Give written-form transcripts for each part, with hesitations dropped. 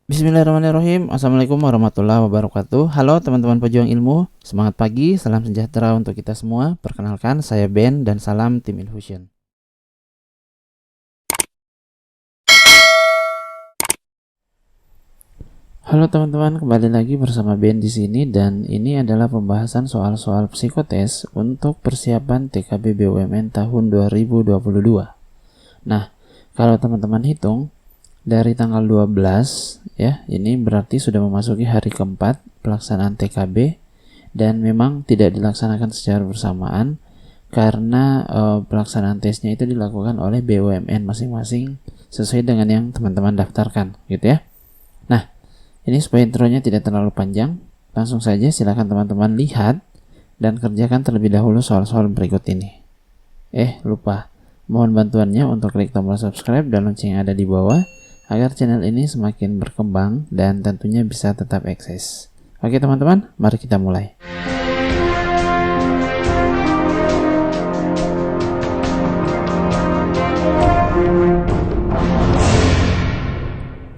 Bismillahirrahmanirrahim. Assalamualaikum warahmatullahi wabarakatuh. Halo teman-teman pejuang ilmu, semangat pagi, salam sejahtera untuk kita semua. Perkenalkan, saya Ben dan salam tim Infusion. Halo teman-teman, kembali lagi bersama Ben di sini dan ini adalah pembahasan soal-soal psikotes untuk persiapan TKB BUMN tahun 2022. Nah, kalau teman-teman hitung dari tanggal 12 ya, ini berarti sudah memasuki hari keempat pelaksanaan TKB dan memang tidak dilaksanakan secara bersamaan karena pelaksanaan tesnya itu dilakukan oleh BUMN masing-masing sesuai dengan yang teman-teman daftarkan gitu ya. Nah, ini supaya intronya tidak terlalu panjang, langsung saja silakan teman-teman lihat dan kerjakan terlebih dahulu soal-soal berikut ini. Lupa, mohon bantuannya untuk klik tombol subscribe dan lonceng yang ada di bawah agar channel ini semakin berkembang dan tentunya bisa tetap eksis. Oke teman-teman, mari kita mulai.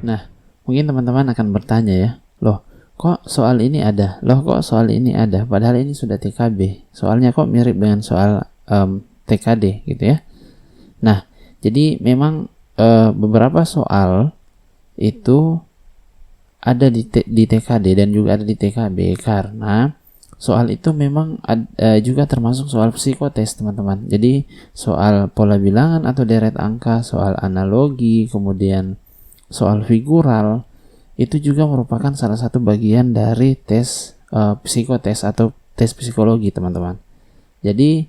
Nah, mungkin teman-teman akan bertanya ya, loh kok soal ini ada? Loh kok soal ini ada? Padahal ini sudah TKB. Soalnya kok mirip dengan soal TKD gitu ya. Nah, jadi memang beberapa soal itu ada di TKD dan juga ada di TKB karena soal itu memang juga termasuk soal psikotes teman-teman. Jadi soal pola bilangan atau deret angka, soal analogi, kemudian soal figural itu juga merupakan salah satu bagian dari tes psikotes atau tes psikologi teman-teman. Jadi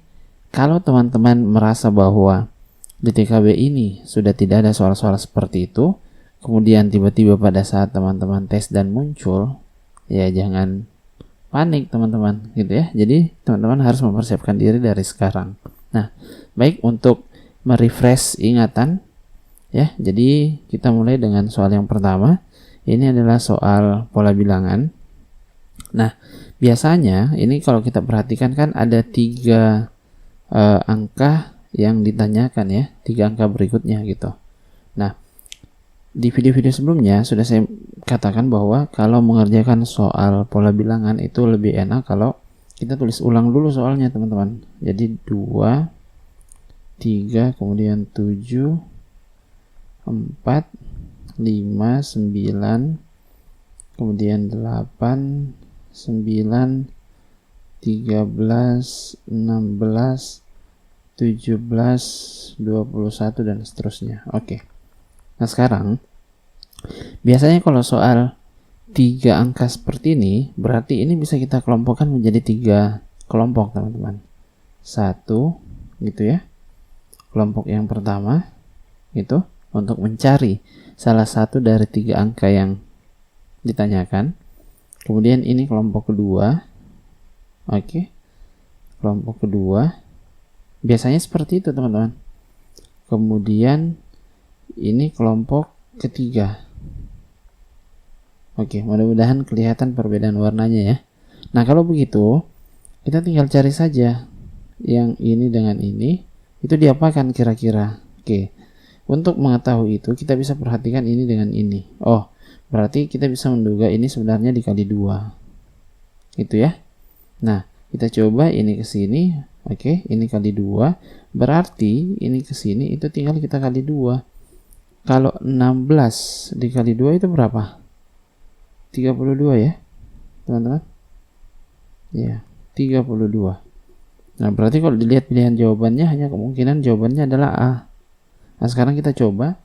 kalau teman-teman merasa bahwa di TKB ini sudah tidak ada soal-soal seperti itu, kemudian tiba-tiba pada saat teman-teman tes dan muncul, ya jangan panik teman-teman gitu ya. Jadi teman-teman harus mempersiapkan diri dari sekarang. Nah, baik, untuk merefresh ingatan ya, jadi kita mulai dengan soal yang pertama. Ini adalah soal pola bilangan. Nah, biasanya ini kalau kita perhatikan kan ada 3 angka yang ditanyakan ya, 3 angka berikutnya gitu. Nah, di video-video sebelumnya sudah saya katakan bahwa kalau mengerjakan soal pola bilangan itu lebih enak kalau kita tulis ulang dulu soalnya teman-teman. Jadi 2, 3, kemudian 7, 4, 5, 9, kemudian 8, 9, 13, 16, 17, 21 dan seterusnya. Oke. Nah, sekarang biasanya kalau soal 3 angka seperti ini, berarti ini bisa kita kelompokkan menjadi 3 kelompok, teman-teman. 1 gitu ya. Kelompok yang pertama itu untuk mencari salah satu dari 3 angka yang ditanyakan. Kemudian ini kelompok kedua. Oke. Kelompok kedua biasanya seperti itu teman-teman. Kemudian ini kelompok ketiga. Oke, mudah-mudahan kelihatan perbedaan warnanya ya. Nah, kalau begitu kita tinggal cari saja yang ini dengan ini itu diapakan kira-kira. Oke, untuk mengetahui itu kita bisa perhatikan ini dengan ini. Oh, berarti kita bisa menduga ini sebenarnya dikali 2 gitu ya. Nah, kita coba ini ke sini. Oke, ini kali 2, berarti ini ke sini itu tinggal kita kali 2. Kalau 16 dikali 2 itu berapa? 32 ya, teman-teman. Ya, 32. Nah, berarti kalau dilihat pilihan jawabannya hanya kemungkinan jawabannya adalah A. Nah, sekarang kita coba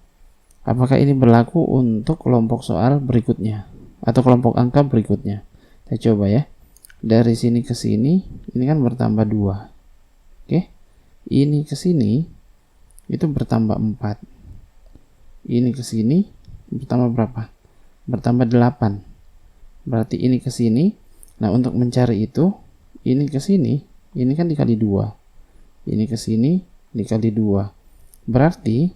apakah ini berlaku untuk kelompok soal berikutnya atau kelompok angka berikutnya. Kita coba ya. Dari sini ke sini ini kan bertambah 2. Oke. Ini ke sini itu bertambah 4. Ini ke sini bertambah berapa? Bertambah 8. Berarti ini ke sini. Nah, untuk mencari itu, ini ke sini, ini kan dikali 2. Ini ke sini dikali 2. Berarti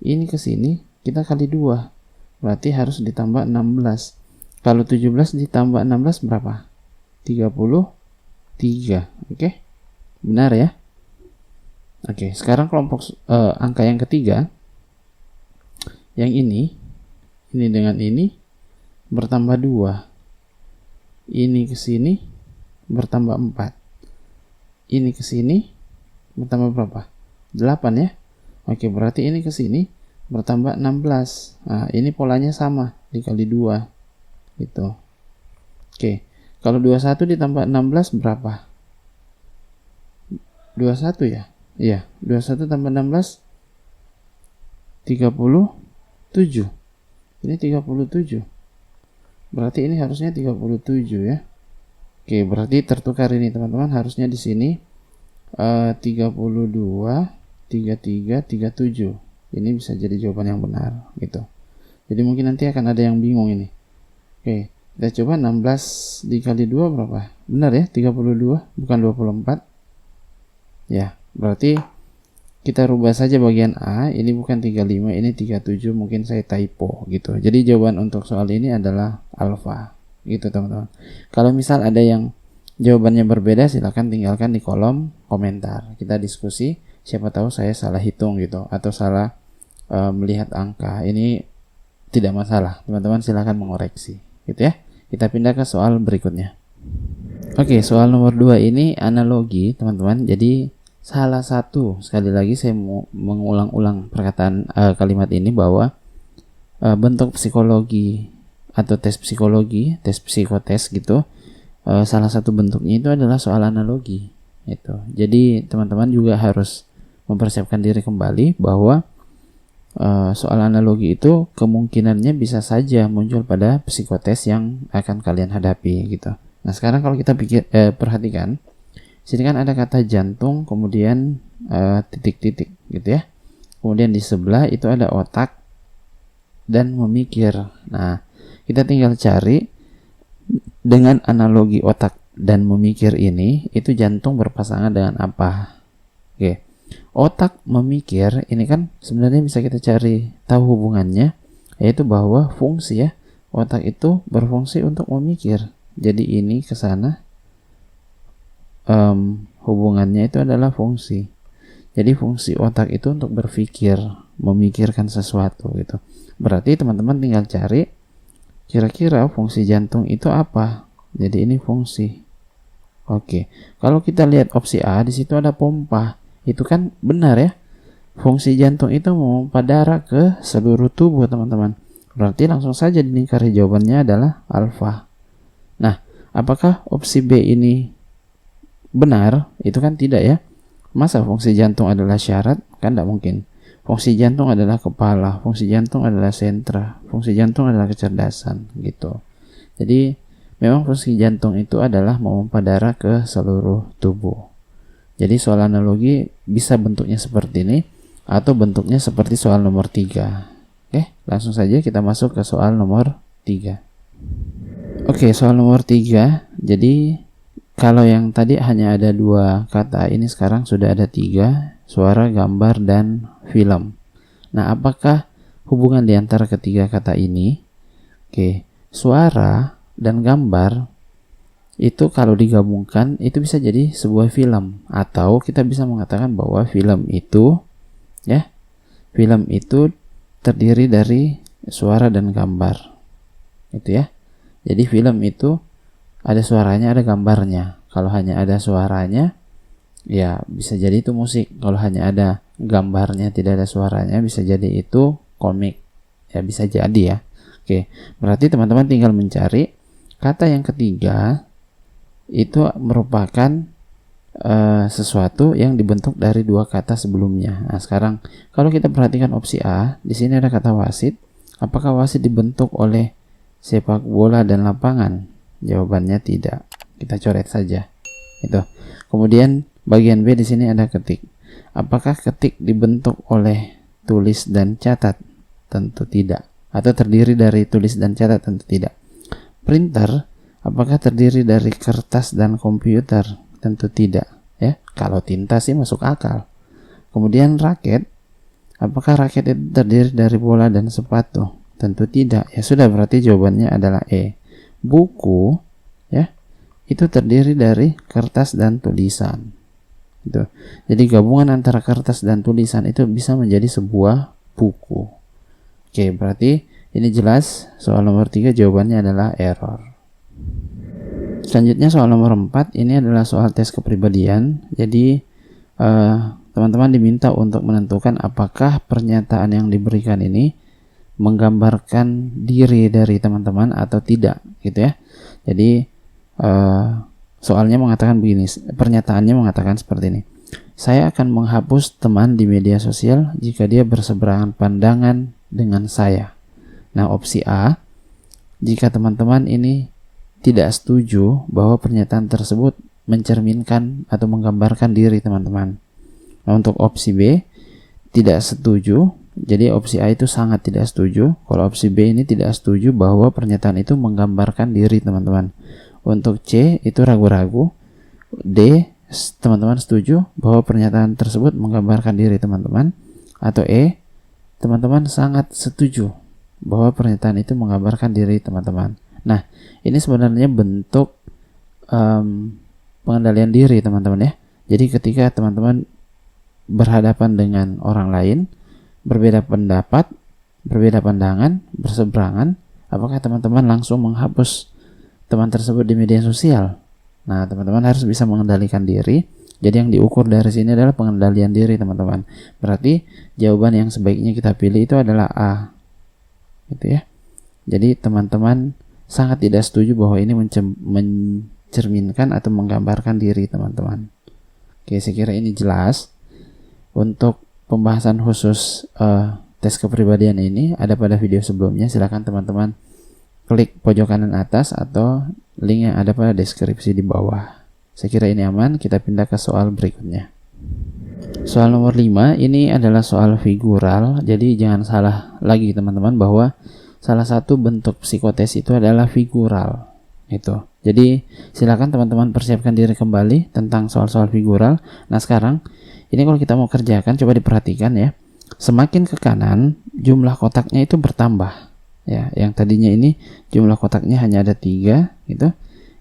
ini ke sini kita kali 2. Berarti harus ditambah 16. Kalau 17 ditambah 16 berapa? 33. Oke. Benar ya? Oke, sekarang kelompok angka yang ketiga, yang ini dengan ini bertambah 2. Ini ke sini bertambah 4. Ini ke sini bertambah berapa? 8 ya. Oke, berarti ini ke sini bertambah 16. Nah, ini polanya sama, dikali 2 gitu. Oke, kalau 21 ditambah 16 berapa? 21 ya? Iya, 21 tambah 16 37. Ini 37. Berarti ini harusnya 37 ya. Oke, berarti tertukar ini teman-teman, harusnya di sini 32, 33, 37. Ini bisa jadi jawaban yang benar gitu. Jadi mungkin nanti akan ada yang bingung ini. Oke, kita coba 16 dikali 2 berapa? Benar ya, 32 bukan 24. Ya, berarti kita rubah saja bagian A, ini bukan 35, ini 37, mungkin saya typo gitu. Jadi jawaban untuk soal ini adalah alfa gitu teman-teman. Kalau misal ada yang jawabannya berbeda, silahkan tinggalkan di kolom komentar. Kita diskusi, siapa tahu saya salah hitung gitu, atau salah melihat angka. Ini tidak masalah, teman-teman silahkan mengoreksi gitu ya. Kita pindah ke soal berikutnya. Oke, soal nomor 2 ini analogi teman-teman. Jadi salah satu, sekali lagi saya mau mengulang-ulang perkataan kalimat ini, bahwa bentuk psikologi atau tes psikologi, tes psikotes gitu, salah satu bentuknya itu adalah soal analogi itu. Jadi teman-teman juga harus mempersiapkan diri kembali bahwa soal analogi itu kemungkinannya bisa saja muncul pada psikotes yang akan kalian hadapi gitu. Nah, sekarang kalau kita perhatikan, sini kan ada kata jantung, kemudian titik-titik gitu ya. Kemudian di sebelah itu ada otak dan memikir. Nah, kita tinggal cari dengan analogi otak dan memikir ini, itu jantung berpasangan dengan apa. Oke, otak memikir ini kan sebenarnya bisa kita cari tahu hubungannya, yaitu bahwa fungsi ya, otak itu berfungsi untuk memikir. Jadi ini ke sana, hubungannya itu adalah fungsi. Jadi fungsi otak itu untuk berpikir, memikirkan sesuatu gitu. Berarti teman-teman tinggal cari kira-kira fungsi jantung itu apa. Jadi ini fungsi. Oke, kalau kita lihat opsi A, di situ ada pompa. Itu kan benar ya. Fungsi jantung itu memompa darah ke seluruh tubuh teman-teman. Berarti langsung saja dilingkari, jawabannya adalah alfa. Nah, apakah opsi B ini benar? Itu kan tidak ya. Masa fungsi jantung adalah syarat? Kan tidak mungkin. Fungsi jantung adalah kepala, fungsi jantung adalah sentra, fungsi jantung adalah kecerdasan gitu. Jadi memang fungsi jantung itu adalah memompa darah ke seluruh tubuh. Jadi soal analogi bisa bentuknya seperti ini atau bentuknya seperti soal nomor 3. Oke, langsung saja kita masuk ke soal nomor 3. Oke, soal nomor 3. Jadi kalau yang tadi hanya ada 2 kata, ini sekarang sudah ada 3, suara, gambar, dan film. Nah, apakah hubungan di antara ketiga kata ini? Oke, suara dan gambar itu kalau digabungkan itu bisa jadi sebuah film, atau kita bisa mengatakan bahwa film itu terdiri dari suara dan gambar. Itu ya. Jadi film itu ada suaranya, ada gambarnya. Kalau hanya ada suaranya, ya bisa jadi itu musik. Kalau hanya ada gambarnya, tidak ada suaranya, bisa jadi itu komik. Ya bisa jadi ya. Oke, berarti teman-teman tinggal mencari kata yang ketiga itu merupakan sesuatu yang dibentuk dari 2 kata sebelumnya. Nah, sekarang kalau kita perhatikan opsi A, di sini ada kata wasit. Apakah wasit dibentuk oleh sepak bola dan lapangan? Jawabannya tidak. Kita coret saja. Itu. Kemudian bagian B di sini ada ketik. Apakah ketik dibentuk oleh tulis dan catat? Tentu tidak. Atau terdiri dari tulis dan catat? Tentu tidak. Printer, apakah terdiri dari kertas dan komputer? Tentu tidak. Ya, kalau tinta sih masuk akal. Kemudian raket, apakah raket itu terdiri dari bola dan sepatu? Tentu tidak. Ya sudah, berarti jawabannya adalah E. Buku, ya, itu terdiri dari kertas dan tulisan. Gitu. Jadi gabungan antara kertas dan tulisan itu bisa menjadi sebuah buku. Oke, berarti Ini jelas soal nomor 3 jawabannya adalah error. Selanjutnya soal nomor 4 ini adalah soal tes kepribadian. Jadi teman-teman diminta untuk menentukan apakah pernyataan yang diberikan ini menggambarkan diri dari teman-teman atau tidak, gitu ya. Jadi soalnya mengatakan begini, pernyataannya mengatakan seperti ini. Saya akan menghapus teman di media sosial jika dia berseberangan pandangan dengan saya. Nah, opsi A, jika teman-teman ini tidak setuju bahwa pernyataan tersebut mencerminkan atau menggambarkan diri teman-teman. Nah, untuk opsi B, tidak setuju. Jadi opsi A itu sangat tidak setuju. Kalau opsi B ini tidak setuju bahwa pernyataan itu menggambarkan diri teman-teman. Untuk C itu ragu-ragu. D, teman-teman setuju bahwa pernyataan tersebut menggambarkan diri teman-teman. Atau E, teman-teman sangat setuju bahwa pernyataan itu menggambarkan diri teman-teman. Nah, ini sebenarnya bentuk pengendalian diri teman-teman ya. Jadi ketika teman-teman berhadapan dengan orang lain, berbeda pendapat, berbeda pandangan, berseberangan, apakah teman-teman langsung menghapus teman tersebut di media sosial? Nah, teman-teman harus bisa mengendalikan diri. Jadi yang diukur dari sini adalah pengendalian diri teman-teman. Berarti jawaban yang sebaiknya kita pilih itu adalah A. Gitu ya. Jadi teman-teman sangat tidak setuju bahwa ini mencerminkan atau menggambarkan diri teman-teman. Oke, saya kira ini jelas. Untuk pembahasan khusus tes kepribadian ini ada pada video sebelumnya. Silakan teman-teman klik pojok kanan atas atau link yang ada pada deskripsi di bawah. Saya kira ini aman. Kita pindah ke soal berikutnya. Soal nomor 5 ini adalah soal figural. Jadi jangan salah lagi teman-teman bahwa salah satu bentuk psikotes itu adalah figural. Itu. Jadi silakan teman-teman persiapkan diri kembali tentang soal-soal figural. Nah, sekarang ini kalau kita mau kerjakan coba diperhatikan ya. Semakin ke kanan jumlah kotaknya itu bertambah. Ya, yang tadinya ini jumlah kotaknya hanya ada 3 gitu.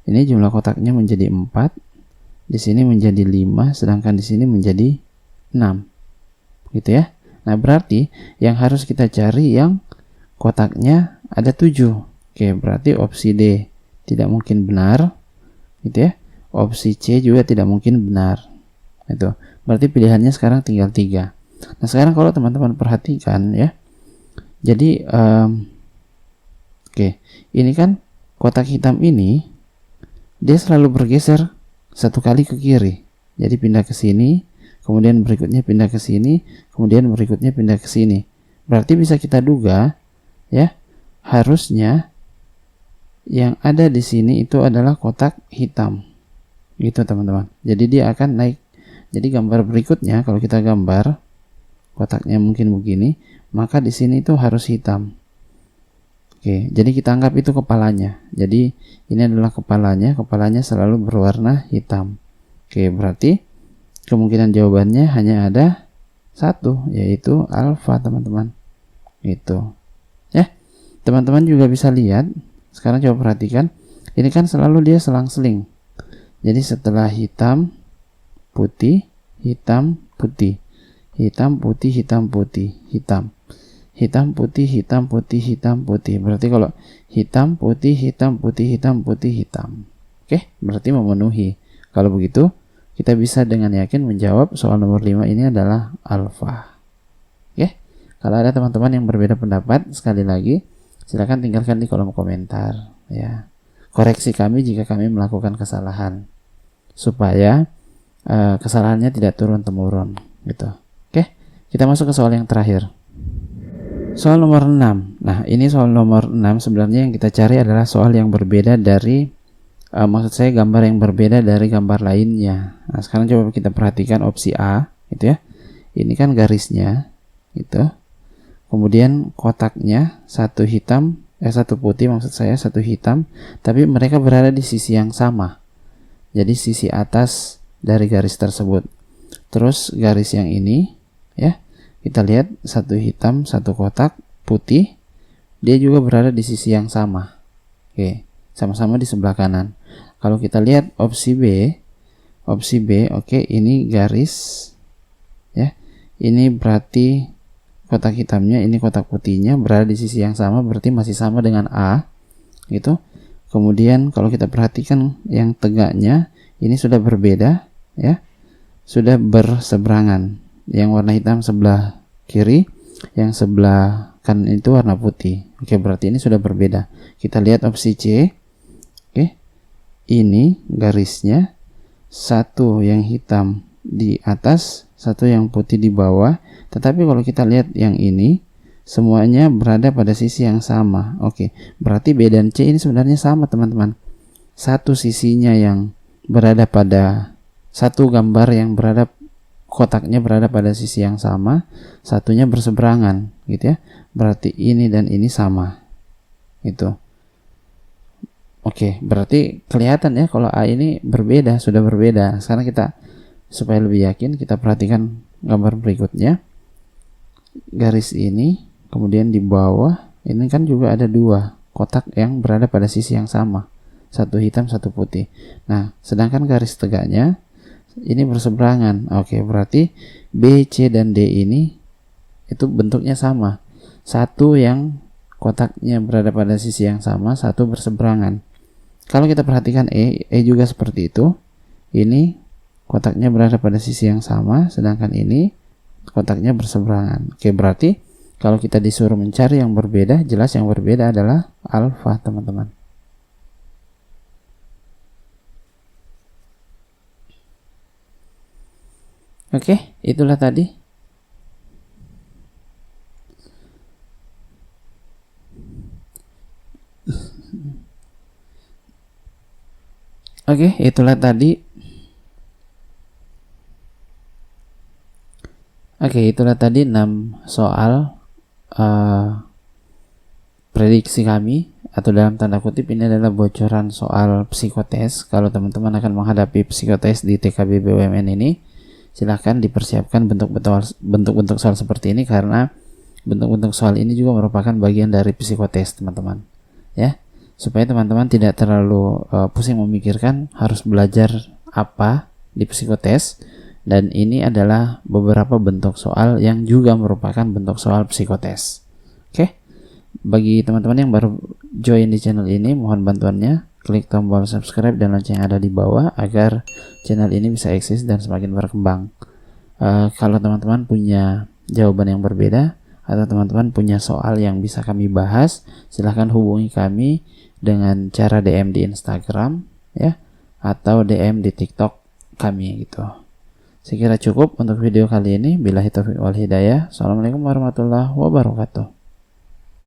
Ini jumlah kotaknya menjadi 4. Di sini menjadi 5, sedangkan di sini menjadi 6. Gitu ya. Nah, berarti yang harus kita cari yang kotaknya ada 7. Oke, berarti opsi D tidak mungkin benar. Gitu ya. Opsi C juga tidak mungkin benar. Itu. Berarti pilihannya sekarang tinggal 3. Nah, sekarang kalau teman-teman perhatikan ya. Jadi oke, ini kan kotak hitam ini dia selalu bergeser satu kali ke kiri. Jadi pindah ke sini, kemudian berikutnya pindah ke sini, kemudian berikutnya pindah ke sini. Berarti bisa kita duga ya, harusnya yang ada di sini itu adalah kotak hitam. Gitu teman-teman. Jadi dia akan naik. Jadi gambar berikutnya kalau kita gambar kotaknya mungkin begini, maka di sini itu harus hitam. Oke, jadi kita anggap itu kepalanya. Jadi ini adalah kepalanya selalu berwarna hitam. Oke, berarti kemungkinan jawabannya hanya ada 1, yaitu alfa teman-teman. Itu. Ya, teman-teman juga bisa lihat. Sekarang coba perhatikan. Ini kan selalu dia selang-seling. Jadi setelah hitam, putih, hitam, putih. Hitam, putih, hitam, putih, hitam. Hitam, putih, hitam, putih, hitam, putih. Berarti kalau hitam, putih, hitam, putih, hitam, putih, hitam. Oke, berarti memenuhi. Kalau begitu, kita bisa dengan yakin menjawab soal nomor 5 ini adalah alfa. Oke, kalau ada teman-teman yang berbeda pendapat, sekali lagi, silakan tinggalkan di kolom komentar. Ya, koreksi kami jika kami melakukan kesalahan, supaya kesalahannya tidak turun-temurun. Gitu. Oke, kita masuk ke soal yang terakhir. Soal nomor 6. Nah, ini soal nomor 6 sebenarnya yang kita cari adalah soal yang berbeda dari maksud saya gambar yang berbeda dari gambar lainnya. Nah, sekarang coba kita perhatikan opsi A, gitu ya. Ini kan garisnya, gitu. Kemudian kotaknya satu putih maksud saya, satu hitam, tapi mereka berada di sisi yang sama. Jadi sisi atas dari garis tersebut. Terus garis yang ini, ya. Kita lihat satu hitam, satu kotak putih, dia juga berada di sisi yang sama. Oke, sama-sama di sebelah kanan. Kalau kita lihat opsi B, oke, ini garis, ya, ini berarti kotak hitamnya, ini kotak putihnya berada di sisi yang sama, berarti masih sama dengan A gitu. Kemudian kalau kita perhatikan yang tegaknya ini sudah berbeda ya, sudah berseberangan. Yang warna hitam sebelah kiri, yang sebelah kanan itu warna putih. Oke, berarti ini sudah berbeda. Kita lihat opsi C. Oke, ini garisnya satu yang hitam di atas, satu yang putih di bawah. Tetapi kalau kita lihat yang ini, semuanya berada pada sisi yang sama. Oke, berarti B dan C ini sebenarnya sama teman-teman. Satu sisinya yang berada pada satu gambar yang berada, kotaknya berada pada sisi yang sama, satunya berseberangan gitu ya. Berarti ini dan ini sama. Itu. Oke, berarti kelihatan ya kalau A ini berbeda, sudah berbeda. Sekarang kita supaya lebih yakin, kita perhatikan gambar berikutnya. Garis ini, kemudian di bawah ini kan juga ada dua kotak yang berada pada sisi yang sama. Satu hitam, satu putih. Nah, sedangkan garis tegaknya ini berseberangan. Oke, berarti B, C, dan D ini itu bentuknya sama. Satu yang kotaknya berada pada sisi yang sama, satu berseberangan. Kalau kita perhatikan E juga seperti itu. Ini kotaknya berada pada sisi yang sama, sedangkan ini kotaknya berseberangan. Oke, berarti kalau kita disuruh mencari yang berbeda, jelas yang berbeda adalah alfa, teman-teman. Oke, itulah tadi. Oke, itulah tadi. Oke, itulah tadi 6 soal prediksi kami, atau dalam tanda kutip ini adalah bocoran soal psikotes. Kalau teman-teman akan menghadapi psikotes di TKB BUMN ini, silahkan dipersiapkan bentuk-bentuk soal seperti ini, karena bentuk-bentuk soal ini juga merupakan bagian dari psikotes, teman-teman. Ya, supaya teman-teman tidak terlalu pusing memikirkan harus belajar apa di psikotes. Dan ini adalah beberapa bentuk soal yang juga merupakan bentuk soal psikotes. Oke, bagi teman-teman yang baru join di channel ini, mohon bantuannya klik tombol subscribe dan lonceng yang ada di bawah agar channel ini bisa eksis dan semakin berkembang. Kalau teman-teman punya jawaban yang berbeda atau teman-teman punya soal yang bisa kami bahas, silahkan hubungi kami dengan cara DM di Instagram ya, atau DM di TikTok kami gitu. Saya kira cukup untuk video kali ini. Billahi taufiq wal hidayah. Assalamualaikum warahmatullahi wabarakatuh.